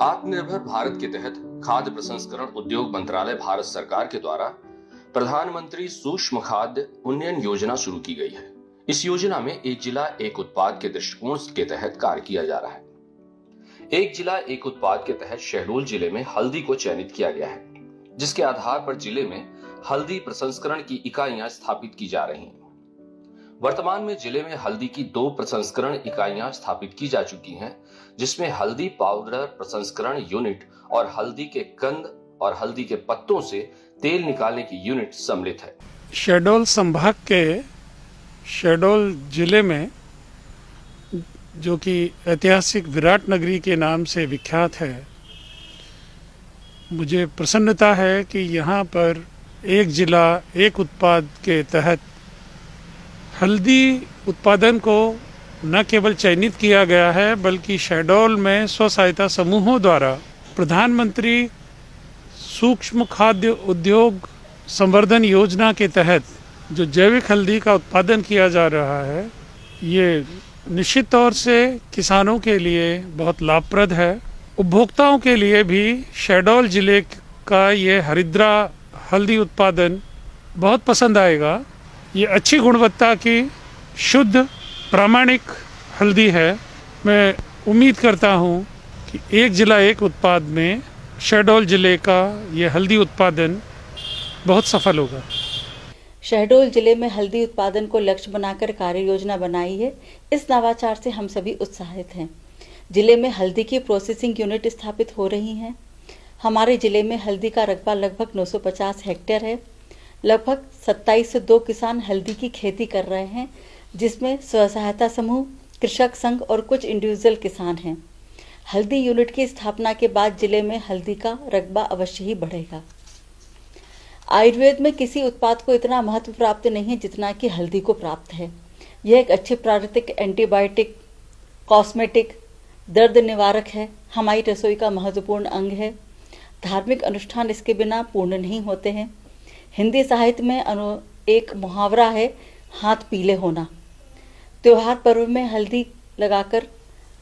आत्मनिर्भर भारत के तहत खाद्य प्रसंस्करण उद्योग मंत्रालय भारत सरकार के द्वारा प्रधानमंत्री सूक्ष्म खाद्य उन्नयन योजना शुरू की गई है। इस योजना में एक जिला एक उत्पाद के दृष्टिकोण के तहत कार्य किया जा रहा है। एक जिला एक उत्पाद के तहत शहडोल जिले में हल्दी को चयनित किया गया है, जिसके आधार पर जिले में हल्दी प्रसंस्करण की इकाइयां स्थापित की जा रही हैं। वर्तमान में जिले में हल्दी की 2 प्रसंस्करण इकाइयां स्थापित की जा चुकी हैं, जिसमें हल्दी पाउडर प्रसंस्करण यूनिट और हल्दी के कंद और हल्दी के पत्तों से तेल निकालने की यूनिट सम्मिलित है। शहडोल संभाग के शहडोल जिले में, जो कि ऐतिहासिक विराट नगरी के नाम से विख्यात है, मुझे प्रसन्नता है कि यहाँ पर एक जिला एक उत्पाद के तहत हल्दी उत्पादन को न केवल चयनित किया गया है, बल्कि शहडोल में स्व सहायता समूहों द्वारा प्रधानमंत्री सूक्ष्म खाद्य उद्योग संवर्धन योजना के तहत जो जैविक हल्दी का उत्पादन किया जा रहा है, ये निश्चित तौर से किसानों के लिए बहुत लाभप्रद है। उपभोक्ताओं के लिए भी शहडोल जिले का ये हरिद्रा हल्दी उत्पादन बहुत पसंद आएगा। ये अच्छी गुणवत्ता की शुद्ध प्रामाणिक हल्दी है। मैं उम्मीद करता हूँ कि एक जिला एक उत्पाद में शहडोल जिले का ये हल्दी उत्पादन बहुत सफल होगा। शहडोल जिले में हल्दी उत्पादन को लक्ष्य बनाकर कार्य योजना बनाई है। इस नवाचार से हम सभी उत्साहित हैं। जिले में हल्दी की प्रोसेसिंग यूनिट स्थापित हो रही हैं। हमारे जिले में हल्दी का रकबा लगभग 950 हेक्टेयर है। लगभग 27 से 2 किसान हल्दी की खेती कर रहे हैं, जिसमें स्व सहायता समूह, कृषक संघ और कुछ इंडिविजुअल किसान हैं। हल्दी यूनिट की स्थापना के बाद जिले में हल्दी का रकबा अवश्य ही बढ़ेगा। आयुर्वेद में किसी उत्पाद को इतना महत्व प्राप्त नहीं है जितना कि हल्दी को प्राप्त है। यह एक अच्छे प्राकृतिक एंटीबायोटिक, कॉस्मेटिक, दर्द निवारक है। हमारी रसोई का महत्वपूर्ण अंग है। धार्मिक अनुष्ठान इसके बिना पूर्ण नहीं होते हैं। हिंदी साहित्य में एक मुहावरा है, हाथ पीले होना। त्योहार पर्व में हल्दी लगाकर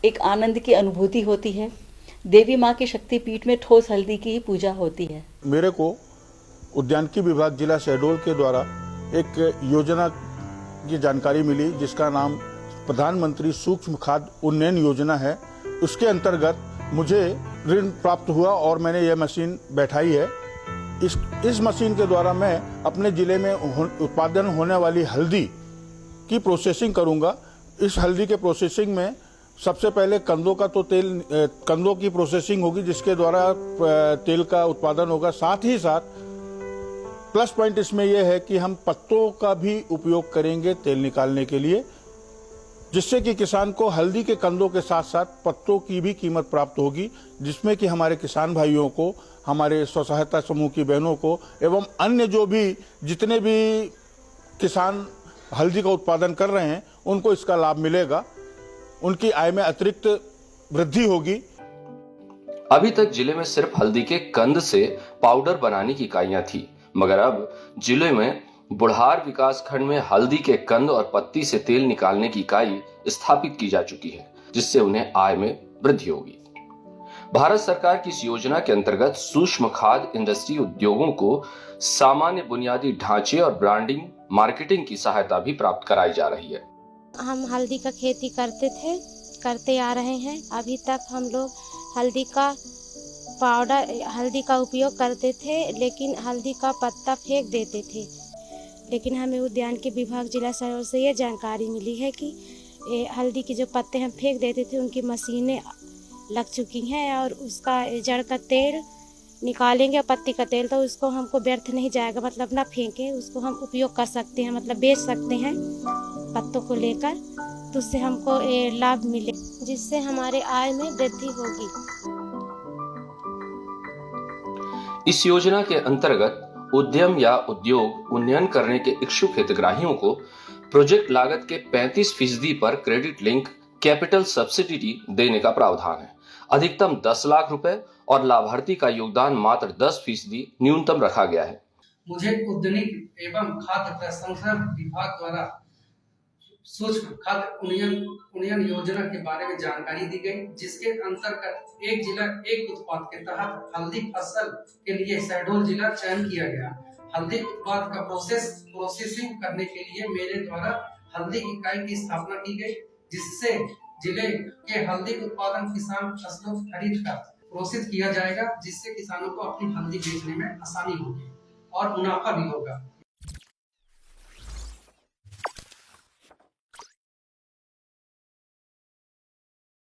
एक आनंद की अनुभूति होती है। देवी माँ की शक्ति पीठ में ठोस हल्दी की ही पूजा होती है। मेरे को उद्यानिकी विभाग जिला शहडोल के द्वारा एक योजना की जानकारी मिली, जिसका नाम प्रधानमंत्री सूक्ष्म खाद्य उन्नयन योजना है। उसके अंतर्गत मुझे ऋण प्राप्त हुआ और मैंने यह मशीन बैठाई है। इस मशीन के द्वारा मैं अपने जिले में उत्पादन होने वाली हल्दी की प्रोसेसिंग करूंगा। इस हल्दी के प्रोसेसिंग में सबसे पहले कंदों की प्रोसेसिंग होगी, जिसके द्वारा तेल का उत्पादन होगा। साथ ही साथ प्लस पॉइंट इसमें यह है कि हम पत्तों का भी उपयोग करेंगे तेल निकालने के लिए, जिससे कि किसान को हल्दी के कंदों के साथ साथ पत्तों की भी कीमत प्राप्त होगी, जिसमें कि हमारे किसान भाइयों को, हमारे स्व सहायता समूह की बहनों को एवं अन्य जितने भी किसान हल्दी का उत्पादन कर रहे हैं, उनको इसका लाभ मिलेगा। उनकी आय में अतिरिक्त वृद्धि होगी। अभी तक जिले में सिर्फ हल्दी के कंद से पाउडर बनाने की इकाइयां थी, मगर अब जिले में बुढ़ार विकास खंड में हल्दी के कंद और पत्ती से तेल निकालने की इकाई स्थापित की जा चुकी है, जिससे उन्हें आय में वृद्धि होगी। भारत सरकार की इस योजना के अंतर्गत सूक्ष्म खाद्य इंडस्ट्री उद्योगों को सामान्य बुनियादी ढांचे और ब्रांडिंग, मार्केटिंग की सहायता भी प्राप्त कराई जा रही है। हम हल्दी का खेती करते आ रहे हैं। अभी तक हम लोग हल्दी का पाउडर, हल्दी का उपयोग करते थे, लेकिन हल्दी का पत्ता फेंक देते थे। लेकिन हमें उद्यानिकी विभाग जिला शहडोल से ये जानकारी मिली है कि हल्दी के जो पत्ते हम फेंक देते थे, उनकी मशीनें लग चुकी हैं और उसका जड़ का तेल निकालेंगे, पत्ती का तेल, तो उसको हमको व्यर्थ नहीं जाएगा। मतलब ना फेंके, उसको हम उपयोग कर सकते हैं, मतलब बेच सकते हैं पत्तों को लेकर, तो उससे हमको लाभ मिले, जिससे हमारे आय में वृद्धि होगी। इस योजना के अंतर्गत उद्यम या उद्योग उन्नयन करने के इच्छुक हितग्राहियों को प्रोजेक्ट लागत के 35% पर क्रेडिट लिंक कैपिटल सब्सिडी देने का प्रावधान है। अधिकतम 10 लाख रुपए और लाभार्थी का योगदान मात्र 10% न्यूनतम रखा गया है। मुझे उद्यानिकी एवं खाद्य प्रसंस्करण विभाग द्वारा सूक्ष्म खाद्य उन्नयन योजना के बारे में जानकारी दी गई, जिसके अंतर्गत एक जिला एक उत्पाद के तहत हल्दी फसल के लिए शहडोल जिला चयन किया गया। हल्दी उत्पाद का प्रोसेसिंग करने के लिए मेरे द्वारा हल्दी इकाई की स्थापना की गई, जिससे जिले के हल्दी उत्पादन किसान फसलों खरीद कर प्रोसेस किया जाएगा, जिससे किसानों को अपनी हल्दी बेचने में आसानी होगी और मुनाफा भी होगा।